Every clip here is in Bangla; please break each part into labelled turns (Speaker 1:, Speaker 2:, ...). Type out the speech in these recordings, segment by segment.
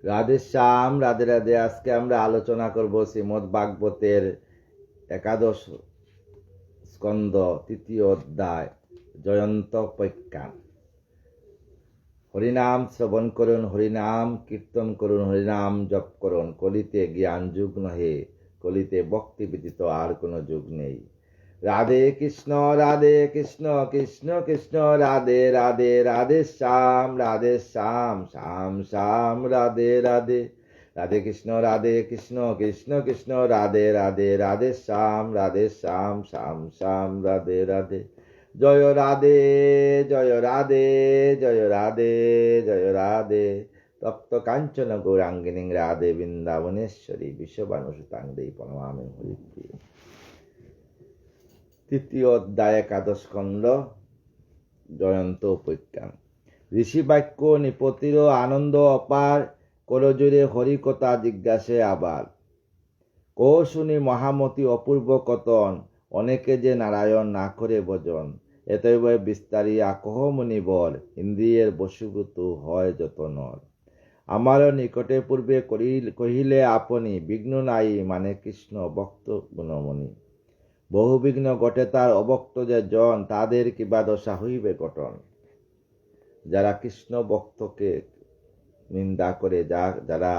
Speaker 1: রাধে শ্যাম, রাধে রাধে। আজকে আমরা আলোচনা করব শ্রীমদ্ ভাগবতের একাদশ স্কন্ধ তৃতীয় অধ্যায় জয়ন্তোপাখ্যান। হরিনাম শ্রবণ করুন, হরিনাম কীর্তন করুন, হরিনাম জপ করুন। কলিতে জ্ঞান যুগ নহে, কলিতে ভক্তি ব্যতীত আর কোনো যুগ নেই। রাধে কৃষ্ণ কৃষ্ণ কৃষ্ণ রাধে রাধে, রাধে শ্যাম শ্যাম শ্যাম রাধে রাধে। রাধে কৃষ্ণ কৃষ্ণ কৃষ্ণ রাধে রাধে, রাধে শ্যাম শ্যাম শ্যাম রাধে রাধে। জয় রাধে জয় রাধে জয় রাধে জয় রাধে। তপ্ত কাঞ্চন গৌরাঙ্গিনী রাধে বৃন্দাবনেশ্বরী বিশ্ববানুসুতাঙ্গী প্রণমামি হরিপ্রিয়। তৃতীয় অধ্যায় একাদশ স্কন্ধ জয়ন্তোপাখ্যান। ঋষি বাক্য নিপতির আনন্দ অপার, করজোরে হরিকথা জিজ্ঞাসে আবার। কো শুনি মহামতি অপূর্ব কতন, অনেকে যে নারায়ণ না করে ভজন। এতএব বিস্তারিয়া কহ মুনিবর, ইন্দ্রিয়ের বশীভূত হয় যত নর। আমার নিকটে পূর্বে কহিলে আপনি, বিঘ্ন নাই মানে কৃষ্ণ ভক্ত গুণমণি। বহু বিঘ্ন ঘটে তার অভক্ত যে জন, তাদের কিবা দশা হইবে গঠন। যারা কৃষ্ণ ভক্তকে নিন্দা করে, যারা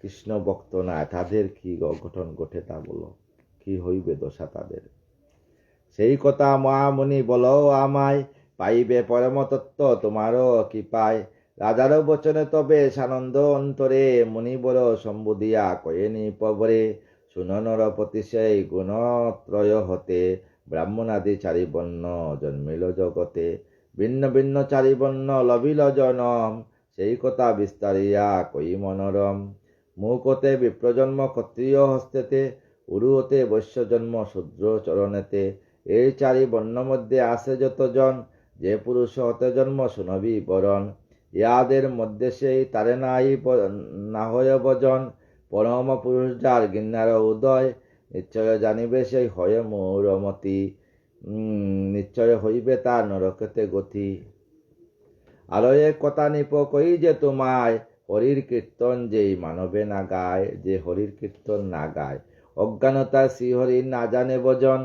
Speaker 1: কৃষ্ণ ভক্ত না, তাদের কি অঘটন ঘটে তা বলো, কি হইবে দশা তাদের। সেই কথা মহামুনি বলো আমায়, পাইবে পরমতত্ত্ব তোমারও কি পায়। রাজারও বচনে তবে সানন্দ অন্তরে, মুনিবর সম্বুধিয়া কয়েনি পবরে। শুনো নরপতি সেই গুণত্রয় হতে, ব্রাহ্মণাদি চারি বর্ণ জন্মিল জগতে। ভিন্ন ভিন্ন চারি বর্ণ লভিল জনম, সেই কথা বিস্তারিয়া কই মনোরম। মুখতে বিপ্রজন্ম ক্ষত্রিয় হস্তেতে, উরু হতে বৈশ্য জন্ম শূদ্র চরণেতে। এই চারি বর্ণ মধ্যে আছে যতজন, যে পুরুষ হতে জন্ম শুনবি বরণ। ইহাদের মধ্যে সেই তারে নাই না হয় ভজন, পরম পুরুষ যার গিন্নার উদয়। নিশ্চয় জানিবে সেই হয় মৌরমতি, নিশ্চয় হইবে তার নরকতে গতি। আরো এক কথা নিপ কই যে তোমায়, হরির কীর্তন যেই মানবে না গায়। যে হরির কীর্তন না গায়, অজ্ঞানতা শ্রীহরির না জানে ভজন।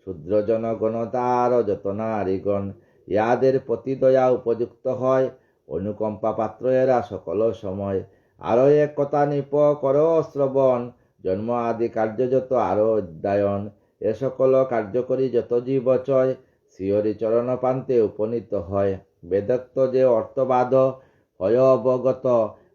Speaker 1: শূদ্র জনগণ তার যত নারীগণ, ইহাদের প্রতি দয়া উপযুক্ত হয়। অনুকম্পা পাত্র এরা সকল সময়। আরো এক কথা নিপ কর শ্রবণ, জন্ম আদি কার্য যত আরো অধ্যায়ন। এ সকল কার্যকরী যত জীব চয়, শ্রীহরি চরণ প্রান্তে উপনীত হয়। বেদত্ত যে অর্থবাদ হয় অবগত,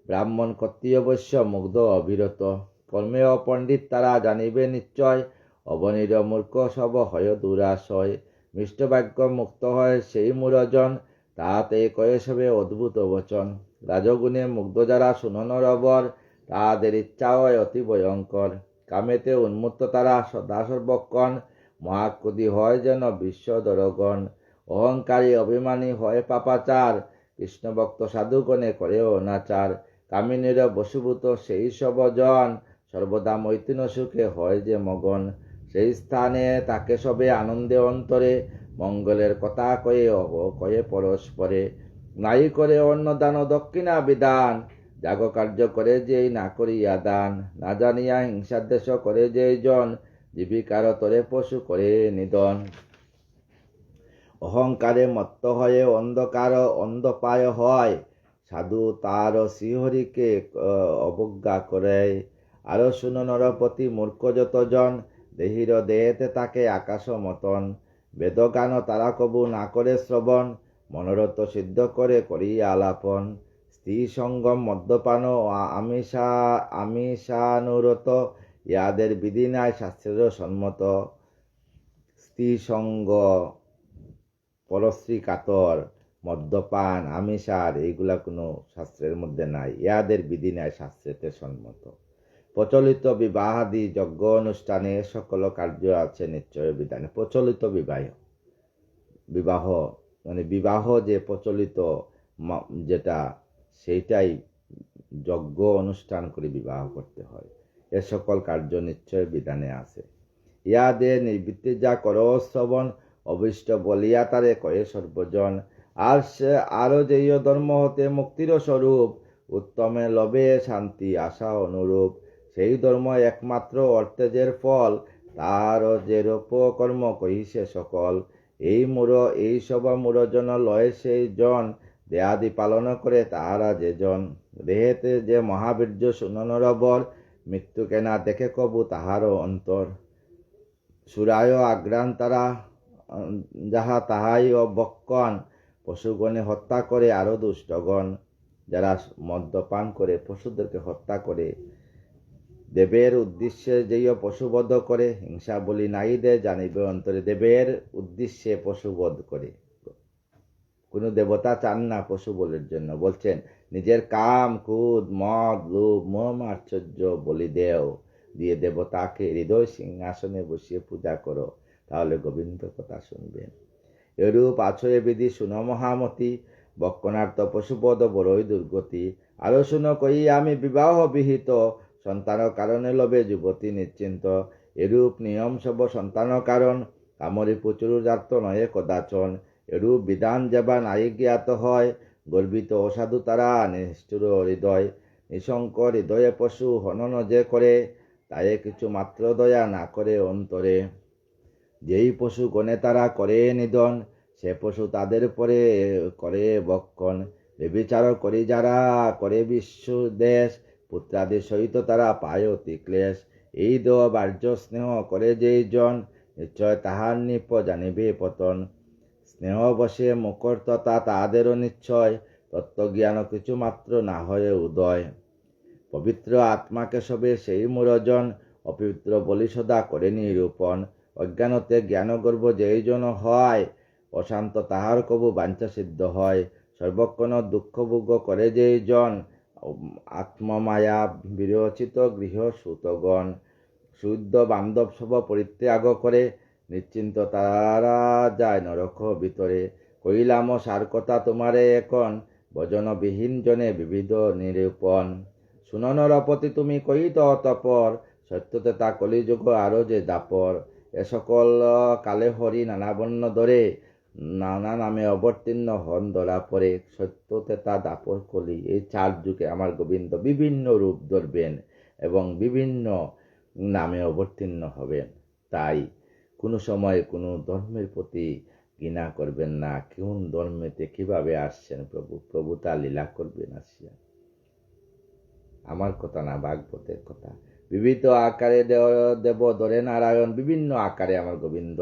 Speaker 1: ব্রাহ্মণ ক্ষত্রিয় বৈশ্য মুগ্ধ অবিরত। কর্মেয় পণ্ডিত তারা জানিবে নিশ্চয়, অবনীর মূর্খ সব হয় দুরাশয়। মিষ্টভাগ্য মুক্ত হয় সেই মূরজন, তাহাতে কয়ে সবে অদ্ভুত বচন। রাজগুণে মুগ্ধ যারা শুনন রবর, তাহাদের ইচ্ছা হয় অতি ভয়ঙ্কর। কামেতে উন্মত্ত তারা সদা সর্বক্ষণ, মহাক্রোধী হয় যেন বিশ্বদরগণ। অহংকারী অভিমানী হয় পাপাচার, কৃষ্ণভক্ত সাধুগণে করে অনাচার। কামিনীর বশীভূত সেই সব জন, সর্বদা মৈথুন সুখে হয় যে মগন। সেই স্থানে তাকে সবে আনন্দে অন্তরে, মঙ্গলের কথা কয়ে পরস্পরে। নাই করে অন্নদান দক্ষিণা বিধান, যাগ কার্য করে যেই না করিয়া দান। না জানিয়া হিংসাদ্বেষ করে যেই জন, জীবিকার তরে পশু করে নিধন। অহংকারে মত্ত হয়ে অন্ধকার অন্ধপায় হয়, সাধু তার শ্রীহরিকে অবজ্ঞা করে। আরো শুনো নরপতি মূর্খ যতজন, দেহির দেহেতে তাকে আকাশ মতন। বেদগান তারা কবু না করে শ্রবণ, মনোরথ সিদ্ধ করে করিয়া আলাপন। স্ত্রী সঙ্গম মদ্যপান আমিষানুরত, ইহাদের বিধি নাই শাস্ত্রের সম্মত। স্ত্রী সঙ্গ, পরশ্রী কাতর, মদ্যপান, আমিষার, এইগুলা কোনো শাস্ত্রের মধ্যে নাই। ইহাদের বিধি নাই শাস্ত্রেতে সম্মত। প্রচলিত বিবাহাদি যজ্ঞ অনুষ্ঠানে সকল কার্য আছে নিশ্চয় বিধানে। প্রচলিত বিবাহ মানে বিবাহ যে প্রচলিত যেটা, সেইটাই যজ্ঞ অনুষ্ঠান করে বিবাহ করতে হয়। এ সকল কার্য নিশ্চয় বিধানে আছে। ইহাদের নিবৃত্তি যা কর শ্রবণ, অভিষ্ট বলিয়া তারে কয়ে সর্বজন। আর সে আরো যেই ধর্ম হতে মুক্তির স্বরূপ, উত্তমে লবে শান্তি আশা অনুরূপ। সেই ধর্ম একমাত্র অর্থেজের ফল, তার যে রূপ কর্ম কহিছে সকল। এই সব মূরজন লয় সেই জন, দেয়াদি পালন করে তাহারা যে জন। দেহেতে যে মহাবীর্য শুননর বর, মৃত্যুকে না দেখে কবু তাহারও অন্তর। সুরায় আগ্রান তারা যাহা তাহাই অবক্ষণ, পশুগণে হত্যা করে আরো দুষ্টগণ। যারা মদ্যপান করে পশুদেরকে হত্যা করে, দেবের উদ্দেশ্যে যেই পশুবধ করে, হিংসা বলি নাই দে জানিবে অন্তরে। দেবের উদ্দেশ্যে পশুবধ করে, কোনো দেবতা চান না পশু বলির জন্য। বলছেন নিজের কাম ক্রোধ মদ লোভ মোহ আশ্চর্য বলি দেও, দিয়ে দেবতাকে হৃদয় সিংহাসনে বসিয়ে পূজা করো, তাহলে গোবিন্দ কথা শুনবেন। এরূপ আছয়ে বিধি শুনো মহামতি, বক্ষণার্থ পশুপদ বড়ই দুর্গতি। আরো শুনো কই আমি বিবাহ বিহিত, সন্তান কারণে লবে যুবতী নিশ্চিন্ত। এরূপ নিয়ম সব সন্তান কারণ, কামরি প্রচুর জাত নয় কদাচন। এরূপ বিধান যেবা নাই জ্ঞাত হয়, গর্বিত অসাধু তারা নিষ্ঠুর হৃদয়। নিঃশঙ্ক হৃদয়ে পশু হনন যে করে, তাই কিছু মাত্র দয়া না করে অন্তরে। যেই পশু গণে তারা করে নিধন, সে পশু তাদের পরে করে বক্ষণ। বেবিচার করি যারা করে বিশ্ব দেশ, পুত্রাদি সহিত তারা পায় অতি ক্লেশ। এই দেহ বাহ্য স্নেহ করে যেই জন, নিশ্চয় তাহার নিপ জানিবে পতন। স্নেহ বসে মুখরতা তাহাদেরও নিশ্চয়, তত্ত্বজ্ঞান কিছু মাত্র না হয় উদয়। পবিত্র আত্মাকে সবে সেই মূরজন, অপবিত্র বলি সদা করে নিরূপণ। অজ্ঞানতে জ্ঞানগর্ভ যেই জন হয়, অশান্ত তাহার কবু বাঞ্ছা সিদ্ধ হয়। সর্বক্ষণ দুঃখ ভোগ করে যেই জন, আত্মমায়া বিরচিত গৃহ সুতগণ। শুদ্ধ বান্ধব সব পরিত্যাগ করে, নিশ্চিন্ত তারা যায় নরক ভিতরে। কইলাম সার কথা তোমারে এখন, ভজনবিহীন জনে বিবিধ নিরূপণ। শুনো নরপতি তুমি কহিত অতপর, সত্যতে তা কলিযুগ আরো যে দাপর। এ সকল কালে হরি নানা বর্ণ ধরে, নানা নামে অবতীর্ণ হন ধরা পরে। সত্যতে তা দাপর কলি, এই 4 যুগে আমার গোবিন্দ বিভিন্ন রূপ ধরবেন এবং বিভিন্ন নামে অবতীর্ণ হবেন। তাই কোনো সময় কোনো ধর্মের প্রতি ঘৃণা করবেন না। কোন ধর্মেতে কিভাবে আসছেন প্রভু তা লীলা করবেন আসিয়া। আমার কথা না, ভাগবতের কথা। বিবিধ আকারে দেব ধরে নারায়ণ, বিভিন্ন আকারে আমার গোবিন্দ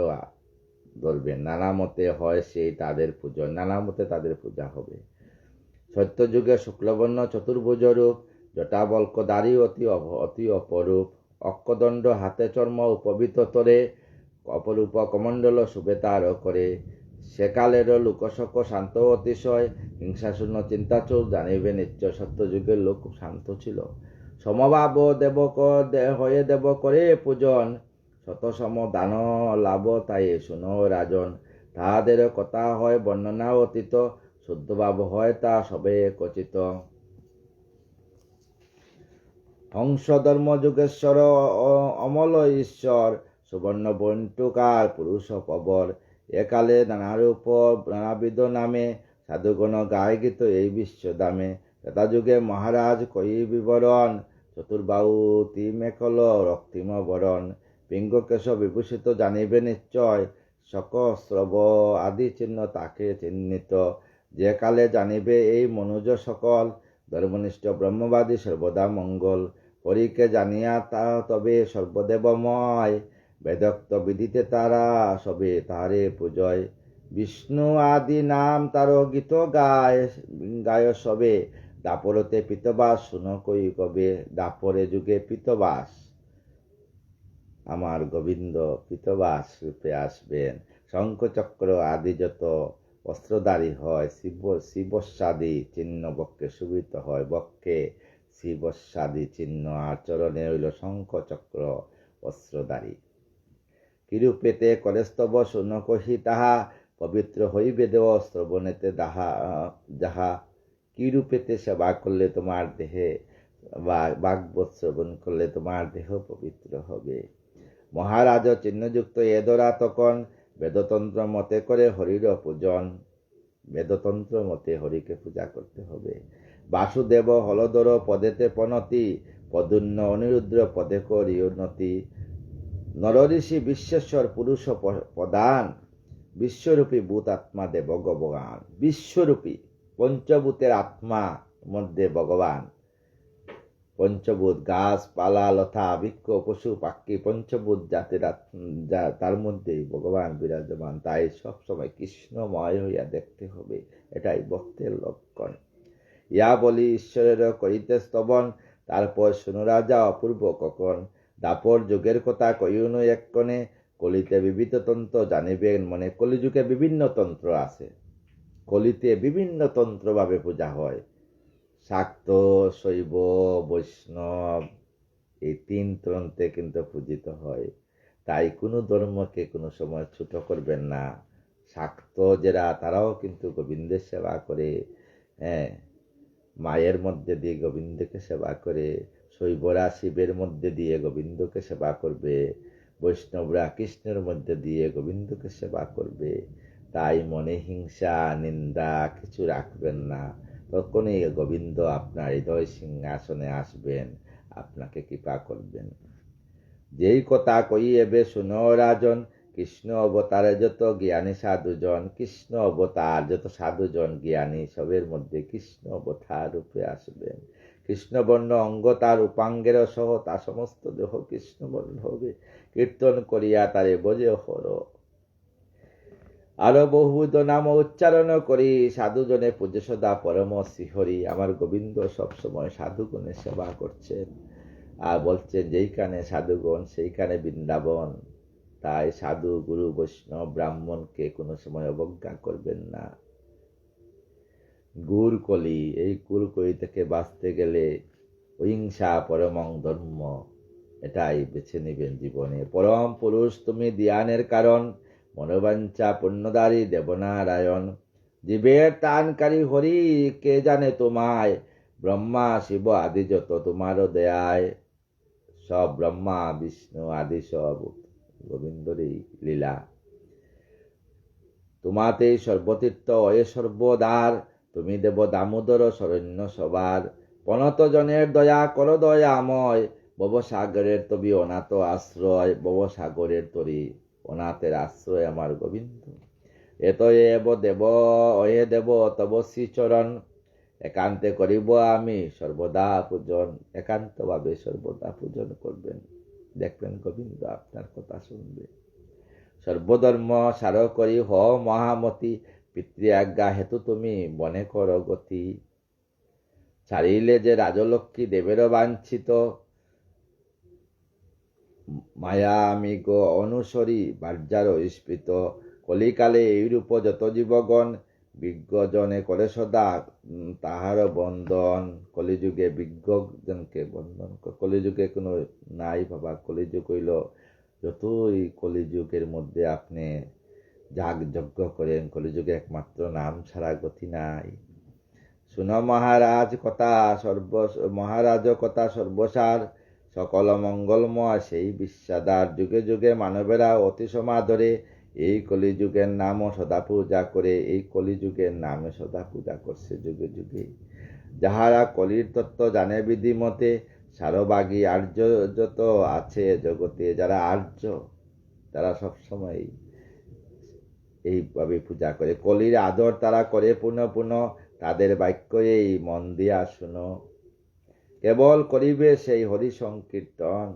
Speaker 1: ধরবেন। নানা মতে হয় সেই তাদের পূজন, নানা মতে তাদের পূজা হবে। সত্যযুগে শুক্লবর্ণ চতুর্ভুজ রূপ, জটাবল্ক দাড়ি অতি অপরূপ। অক্ষদণ্ড হাতে চর্ম উপবিত তরে, অপরূপ কমণ্ডল শুভে তার করে। সেকালের লোকশক শান্ত অতিশয়, হিংসাশূন্য চিন্তাচুর জানিবে নিশ্চয়। সত্যযুগের লোক খুব শান্ত ছিল। সমভাব দেবক হয়ে দেব করে পূজন, শত সম দান লাভ তাই শুনো রাজন। তাহাদের কথা হয় বর্ণনা অতীত, শুদ্ধভাব হয় তা সবে কচিত। হংস ধর্ম যুগেশ্বর অমল ঈশ্বর, সুবর্ণ বন্টুকার পুরুষ পবর। একালে নানারূপ নানাবিধ নামে, সাধুগণ গায় গীত এই বিশ্ব দামে। যুগে মহারাজ কই বিবরণ, চতুর্বাহু তিমেকল রক্তিম বরণ। পিঙ্গকেশ বিভূষিত জানিবে নিশ্চয়, শকস্রব আদি চিহ্ন তাকে চিহ্নিত। যে কালে জানিবে এই মনুজ সকল, ধর্মনিষ্ঠ ব্রহ্মবাদী সর্বদা মঙ্গল। হরিকে জানিয়া তা তবে সর্বদেবময়, বেদক্ত বিধিতে তারা সবে তাহারে পূজয়। বিষ্ণু আদি নাম তার গীত গায় সবে, দাপরতে পিতবাস শুনো কই কবে। দাপরে যুগে পিতবাস, আমার গোবিন্দ পিতবাস রূপে আসবেন। শঙ্খচক্র আদি যত অস্ত্রধারী হয়, শিবস্বাদী চিহ্ন বক্ষে শোভিত হয়। বক্ষে শিবস্বাদী চিহ্ন, আর চরণে হইল শঙ্খচক্র অস্ত্রধারী। কিরূপেতে করেস্তব শুনো কহি তাহা, পবিত্র হইবে দেব শ্রবণেতে যাহা। কিরূপেতে সেবা করলে তোমার দেহে, বা ভাগবত শ্রবণ করলে তোমার দেহ পবিত্র হবে। মহারাজ চিহ্নযুক্ত এদরা তখন, বেদতন্ত্র মতে করে হরির পূজন। বেদতন্ত্র মতে হরিকে পূজা করতে হবে। বাসুদেব হলধর পদেতে পনতি, পদুন্ন অনিরুদ্র পদে করি উন্নতি। নরঋষি বিশ্বেশ্বর পুরুষ প্রধান, বিশ্বরূপী ভূত আত্মা দেব ভগবান। বিশ্বরূপী পঞ্চভূতের আত্মা মধ্যে ভগবান। পঞ্চভূত গাছপালা লতা বৃক্ষ পশু পাখি পঞ্চভূত জাতির তার মধ্যেই ভগবান বিরাজমান। তাই সবসময় কৃষ্ণময় হইয়া দেখতে হবে, এটাই ভক্তের লক্ষণ। ইয়া বলি ঈশ্বরের করিতে স্তবন, তারপর শুনো রাজা অপূর্ব কখন। দাপর যুগের কথা কইউন এক্ষণে, কলিতে বিবিধ তন্ত্র জানিবেন মনে। কলিযুগে বিভিন্ন তন্ত্র আছে, কলিতে বিভিন্ন তন্ত্র ভাবে পূজা হয়। শাক্ত, শৈব, বৈষ্ণব এই তিন তন্ত্রে কিন্তু পূজিত হয়। তাই কোনো ধর্মকে কোনো সময় ছোট করবেন না। শাক্ত যারা তারাও কিন্তু গোবিন্দের সেবা করে, হ্যাঁ, মায়ের মধ্যে দিয়ে গোবিন্দকে সেবা করে। শৈবরা শিবের মধ্যে দিয়ে গোবিন্দকে সেবা করবে, বৈষ্ণবরা কৃষ্ণের মধ্যে দিয়ে গোবিন্দকে সেবা করবে। তাই মনে হিংসা নিন্দা কিছু রাখবেন না, তখনই গোবিন্দ আপনার হৃদয় সিংহাসনে আসবেন, আপনাকে কৃপা করবেন। যেই কথা কইয়েবে শুনো রাজন, কৃষ্ণ অবতারে যত জ্ঞানী সাধুজন। কৃষ্ণ অবতার যত সাধুজন জ্ঞানী সবের মধ্যে কৃষ্ণ অবতার রূপে আসবেন। কৃষ্ণবর্ণ অঙ্গ তার উপাঙ্গের সহ, তা সমস্ত দেহ কৃষ্ণবর্ণ হবে। কীর্তন করিয়া তারে বজে হর। আরো বহুবিধ নাম উচ্চারণ করি, সাধুজনে পূজ্য সদা পরম শ্রীহরি। আমার গোবিন্দ সবসময় সাধুগণের সেবা করছেন, আর বলছেন যেইখানে সাধুগণ সেইখানে বৃন্দাবন। তাই সাধু গুরু বৈষ্ণব ব্রাহ্মণকে কোনো সময় অবজ্ঞা করবেন না। গুর কলি, এই গুর কলি থেকে বাঁচতে গেলে অহিংসা পরমং ধর্ম, এটাই বেছে নিবেন জীবনে। পরম পুরুষ তুমি ধ্যানের কারণ, মনোবাঞ্ছা পুণ্যদারী দেবনারায়ণ। জীবের টানকারী হরি, কে জানে তোমায়। ব্রহ্মা শিব আদি যত তোমারও দেয়ায়। সব ব্রহ্মা বিষ্ণু আদি সব গোবিন্দরই লীলা। তোমাতেই সর্বতীর্থ অয়ে সর্বদার, তুমি দেব দামোদর শরণ্য সবার। পনত জনের দয়া কর দয়াময়, ভবসাগরের তবি অনাথ আশ্রয়। ভবসাগরের তরি অনাথের আশ্রয় আমার গোবিন্দ। এতএব দেব অয়ে দেব তব শ্রীচরণ, একান্তে করিব আমি সর্বদা পূজন। একান্তভাবে সর্বদা পূজন করবেন, দেখবেন গোবিন্দ আপনার কথা শুনবে। সর্বধর্ম সার করি হ মহামতি, পিতৃ আজ্ঞা হেতু তুমি বনে কর গতি। ছাড়িলে যে রাজলক্ষ্মী দেবেরও বাঞ্ছিত, মায়া আমি গো অনুসরি বার্যার স্ফীত। কলিকালে এইরূপ যত জীবগণ, বিজ্ঞজনে করে সদা তাহার বন্দন। কলিযুগে বিজ্ঞজনকে বন্দন, কলিযুগে কোনো নাই বাবা। কলিযুগ হইল যতই কলিযুগের মধ্যে আপনি যাগ যজ্ঞ করেন, কলিযুগে একমাত্র নাম ছাড়া গতি নাই। শুনো মহারাজ কথা মহারাজ কথা সর্বসার, সকল মঙ্গলময় সেই বিশ্বাদার। যুগে যুগে মানবেরা অতি সমাদরে, এই কলিযুগের নাম সদা পূজা করে। এই কলিযুগের নামে সদা পূজা করছে যুগে যুগে। যাহারা কলির তত্ত্ব জানে বিধিমতে, সারবাগী আর্য যত আছে জগতে। যারা আর্য তারা সবসময় এইভাবে পূজা করে। কলির আদর তারা করে পুনঃ পুনঃ, তাদের বাক্য এই মন দিয়া শুনো। কেবল করিবে সেই হরি সংকীর্তন,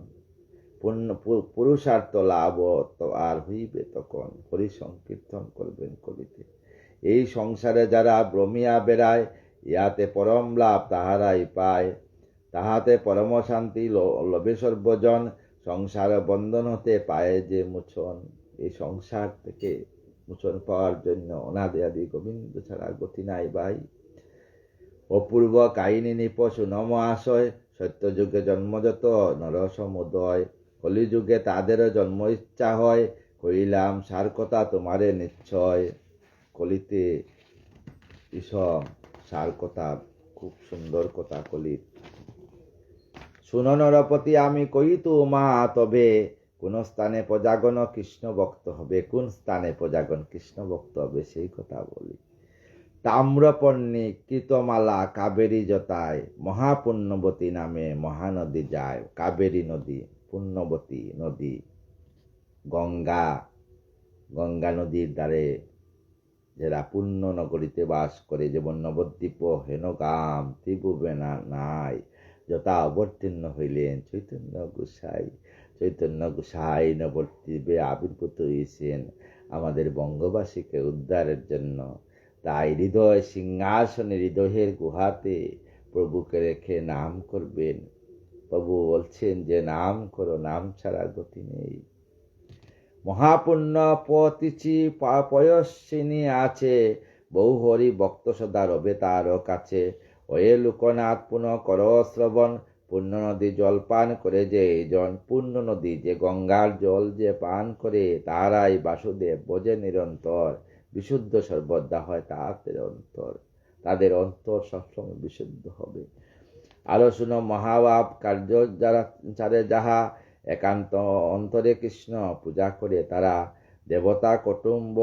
Speaker 1: পুরুষার্থ লাভ আর হইবে তখন। হরি সংকীর্তন করবেন কলিতে। এই সংসারে যারা ভ্রমিয়া বেড়ায়, ইহাতে পরম লাভ তাহারাই পায়। তাহাতে পরম শান্তি লবে সর্বজন, সংসার বন্ধন হতে পায় যে মোচন। এই সংসার থেকে মোচন পাওয়ার জন্য অনাদি আদি গোবিন্দ ছাড়া গতি নাই ভাই। অপূর্ব কাহিনী নিপ শুনো মহাশয়, সত্যযুগে জন্মযত নরসমুদয়। কলিযুগে তাদের জন্ম ইচ্ছা হয়, কইলাম সার কথা তোমারে নিশ্চয়। কলিতে এসব সার কথা, খুব সুন্দর কথা কলির। শুনো নরপতি আমি কই তোমা তবে, কোন স্থানে প্রজাগণ কৃষ্ণ ভক্ত হবে। কোন স্থানে প্রজাগণ কৃষ্ণ ভক্ত হবে সেই কথা বলি। তাম্রপর্ণী কৃতমালা কাবেরী জটায়, মহাপুণ্যবতী নামে মহানদী যায়। কাবেরী নদী, পুণ্যবতী নদী, গঙ্গা, গঙ্গা নদীর দ্বারে যারা পুণ্য নগরীতে বাস করে, যেমন নবদ্বীপ হেনগাম ত্রিভুবনা নাই, যথা অবতীর্ণ হইলেন চৈতন্য গোসাই। চৈতন্য গোসাই নবদ্বীপে আবির্ভূত হয়েছেন আমাদের বঙ্গবাসীকে উদ্ধারের জন্য। তাই হৃদয় সিংহাসনে, হৃদয়ের গুহাতে প্রভুকে রেখে নাম করবেন। প্রভু বলছেন যে নাম করো, নাম ছাড়া গতি নেই। মহাপুণ্য পতিচি পয়স্বিনী আছে, বহু হরি ভক্ত সদা রবে তার কাছে। ওয়ে লোকনাথ পুনঃ কর শ্রবণ, পুণ্য নদী জল পান করে যে জন। পুণ্য নদী যে গঙ্গার জল যে পান করে, তারাই বাসুদেব বোঝে নিরন্তর। বিশুদ্ধ সর্বদা হয় তাদের অন্তর, তাদের অন্তর সবসময় বিশুদ্ধ হবে। আরো শুনো, মহাভাব কার্য যারা চারে যাহা, একান্ত অন্তরে কৃষ্ণ পূজা করে তারা। দেবতা কুটুম্ব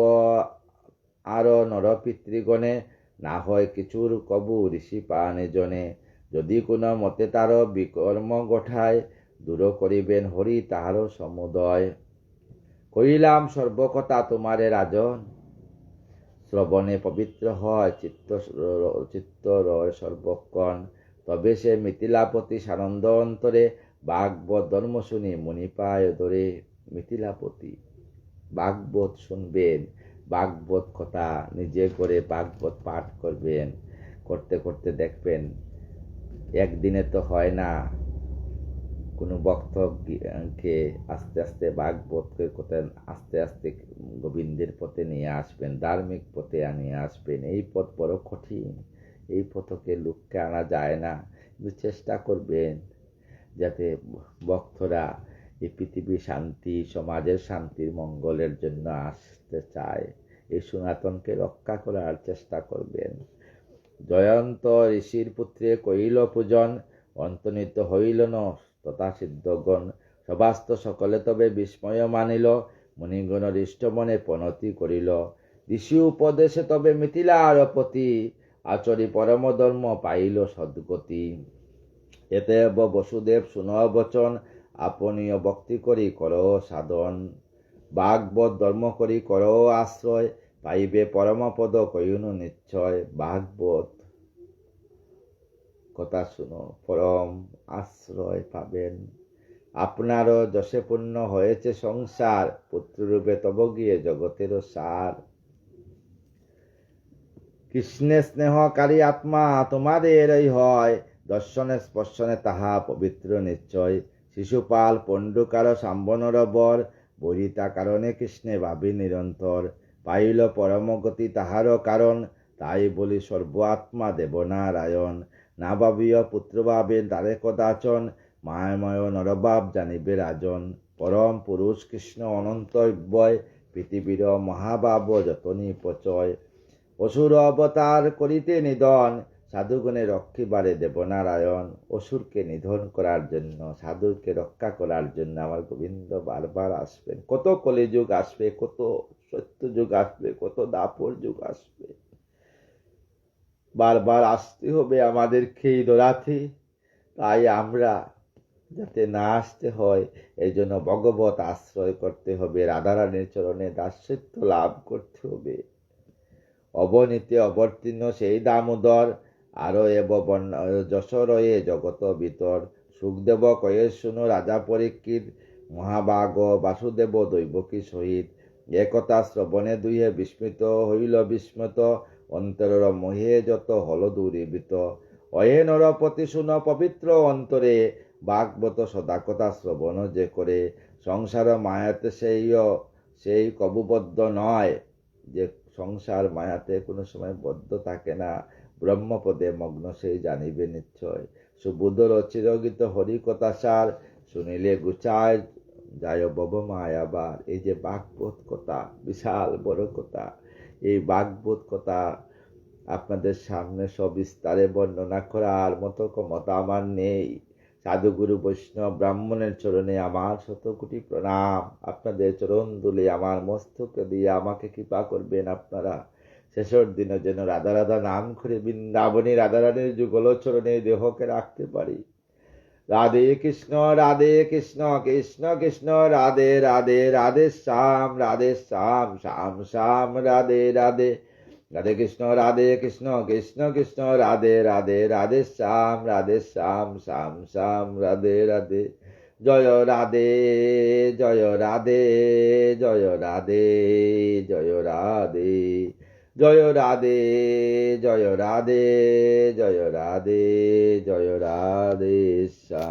Speaker 1: আরো নরপিতৃগণে, না হয় কিছুর কবু ঋষি পানে জনে। যদি কোনো মতে তারও বিকর্ম গঠায়, দূর করিবেন হরি তাহারও সমুদয়। কইলাম সর্বকথা তোমারে রাজন, শ্রবণে পবিত্র হয় চিত্ত রয় সর্বক্ষণ। তবে সে মিথিলাপতি সানন্দ অন্তরে, ভাগবত ধর্ম শুনি মুনি পায় ধরে। মিথিলাপতি ভাগবত শুনবেন, ভাগবত কথা নিজে করে ভাগবত পাঠ করবেন। করতে করতে দেখবেন একদিনে তো হয় না। কোনো ভক্তকে আস্তে আস্তে ভাগবতকে আস্তে আস্তে গোবিন্দের পথে নিয়ে আসবেন, ধার্মিক পথে নিয়ে আসবেন। এই পথ বড় কঠিন, এই পথকে লোককে আনা যায় না, কিন্তু চেষ্টা করবেন যাতে ভক্তরা এই পৃথিবীর শান্তি, সমাজের শান্তির মঙ্গলের জন্য আসতে চায়। এই সনাতনকে রক্ষা করার চেষ্টা করবেন। জয়ন্ত ঋষির পুত্রে কইল পূজন, অন্তর্নিত হইল ন তথা সিদ্ধগণ। সবাস্ত সকলে তবে বিস্ময় মানিল, মুনিগণ হৃষ্ট মনে প্রণতি করিল। ঋষি উপদেশে তবে মিথিলার পতি, আচরি পরম ধর্ম পাইল সদ্গতি। এতেব বসুদেব শুন বচন, আপনীয় ভক্তি করি কর সাধন। ভাগবত ধর্ম করি কর আশ্রয়, পাইবে পরমপদ কইন নিশ্চয়। ভাগবত কথা শুনো, পরম আশ্রয় পাবেন। আপনারও যশে পূর্ণ হয়েছে সংসার, পুত্ররূপে তব গিয়ে জগতেরও সার। কৃষ্ণের স্নেহকারী আত্মা তোমাদেরই হয়, দর্শনে স্পর্শনে তাহা পবিত্র নিশ্চয়। শিশুপাল পণ্ডুকার সাম্বনর বর, বহিতা কারণে কৃষ্ণে ভাবি নিরন্তর। পাইল পরমগতি তাহারও কারণ, তাই বলি সর্ব আত্মা দেবনারায়ণ। না ভাবিও পুত্র ভাবেন তারে কদাচন, মায়াময় নরভাব জানিবে রাজন। পরম পুরুষ কৃষ্ণ অনন্ত অব্যয়, পৃথিবীর মহাভাব যতনি পচয়। অসুর অবতার করিতে নিধন, সাধুগণে রক্ষিবারে দেবনারায়ণ। অসুরকে নিধন করার জন্য, সাধুকে রক্ষা করার জন্য আমার গোবিন্দ বারবার আসবেন। কত কলিযুগ আসবে, কত সত্যযুগ আসবে, কত দাপর যুগ আসবে, বারবার আসতে হবে আমাদেরকে এই ধরাতে। তাই আমরা যাতে না আসতে হয়, এই জন্য ভগবত আশ্রয় করতে হবে, রাধারানীর চরণে দাসত্ব লাভ করতে হবে। অবনীতে অবতীর্ণ সেই দামোদর, আরো এব যশোরয়ে জগত ভিতর। সুখদেব কয়ে শুনো রাজা পরীক্ষিত, মহাভাগ বাসুদেব দৈবকী সহিত। একথা শ্রবণে দুইয়ে বিস্মিত হইল বিস্মিত, অন্তরের মোহে যত হল দূরীভূত। অয়ে নরপতি শুন পবিত্র অন্তরে, ভাগবত সদাকথা শ্রবণ যে করে। সংসার মায়াতে সেই কবুবদ্ধ নয়, যে সংসার মায়াতে কোনো সময় বদ্ধ থাকে না। ব্রহ্মপদে মগ্ন সেই জানিবে নিশ্চয়। সুবুধর চিরগীত হরিকথা সার, শুনিলে গুচায় যায় বব মায়াবার। এই যে ভাগবত কথা, বিশাল বড় কথা। এই ভাগবত কথা আপনাদের সামনে সবিস্তারে বর্ণনা করার মতো ক্ষমতা আমার নেই। সাধুগুরু বৈষ্ণব ব্রাহ্মণের চরণে আমার শতকোটি প্রণাম। আপনাদের চরণ দুলে আমার মস্তকে দিয়ে আমাকে কৃপা করবেন আপনারা। শেষের দিনে যেন রাধা রাধা নাম করে বৃন্দাবনী রাধারানীর যুগল চরণে দেহকে রাখতে পারি। রাধে কৃষ্ণ কৃষ্ণ কৃষ্ণ রাধে রাধে, রাধে শ্যাম শ্যাম শ্যাম রাধে রাধে। রাধে কৃষ্ণ কৃষ্ণ কৃষ্ণ রাধে রাধে, রাধে শ্যাম শ্যাম শ্যাম রাধে রাধে। জয় রাধে জয় রাধে জয় রাধে জয় রাধে, জয় রাধে জয় রাধে জয় রাধে জয় রাধে শ্যাম।